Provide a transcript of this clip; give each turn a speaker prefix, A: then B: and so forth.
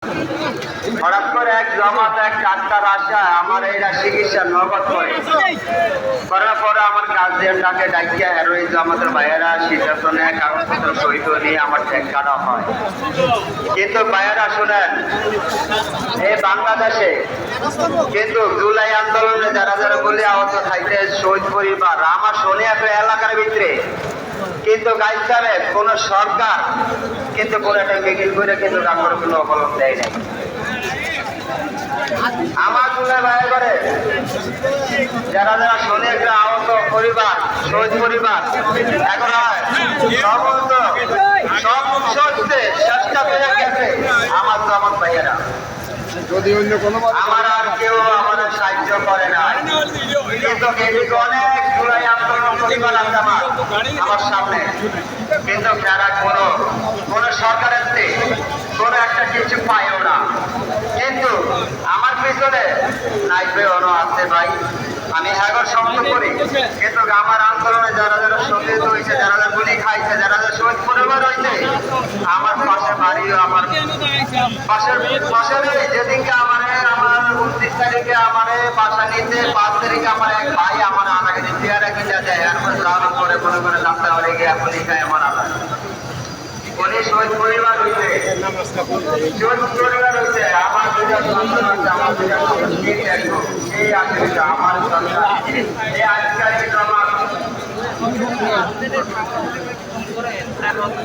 A: হঠাৎ করে এক জমাত এক ডাক্তার আসা আমার এইরা চিকিৎসা নগদ করার পরে আমার গার্জিয়ানটাকে ডাকিয়া হেরোইন জমাতের ভাইয়েরা সিদ্ধান্তনে কাগজপত্র সই করে নিয়ে আমার ট্যাগ কাটা হয়। কিন্তু ভাইয়েরা শোনেন, এই বাংলাদেশে কিন্তু জুলাই আন্দোলনে যারা যারা বলে আহত থাকতে শহীদ পরিবার আমার শোনে একটা এলাকার ভিতরে কিন্তু গাইতে কোন সরকার কিন্তু কোন একটা মিছিল করে কিন্তু ডাক্তার কোনো অবলম্বন দেয় নাই। আমার জুলাই ভাই করে যারা যারা শোনে একটা আহত পরিবার শহীদ পরিবার এখন সমস্ত সব সত্যি চেষ্টা করে গেছে আমার তো আমার ভাইয়েরা,
B: যদি অন্য কোনো
A: আমার আর কেউ আমাদের সাহায্য করে না। কিন্তু এদিকে অনেক জুলাই আন্দোলন পরিবার আছে আমার সামনে, কিন্তু যারা কোন সরকারের কোনো একটা কিছু পায়ও না। কিন্তু আমার পিছনে নাইবে অন আছে ভাই, আমি হ্যাগর সমর্থন করি। কিন্তু আমার আন্দোলনে যারা যারা শহীদ হয়েছে, যারা যারা গুলি খাইছে, যারা যারা শহীদ পরিবার হয়েছে, আমার পাশে বাড়িও আমার পাশের যেদিনকে আমার 29 তারিখে আমার বাসা নিতে 5 তারিখে আমার এক ভাই আমার আনাকে চেয়ারে কিনে দেয়, এরপর জানার পরে মনে করে জানতে পারে গিয়ে গুলি খায় আমার আনা উনি শহীদ পরিবার হয়েছে, শহীদ পরিবার হয়েছে। আমার দুটা সন্তান আছে, আমার দুটা এই আজকে আমার সন্তান এই আজকে আমার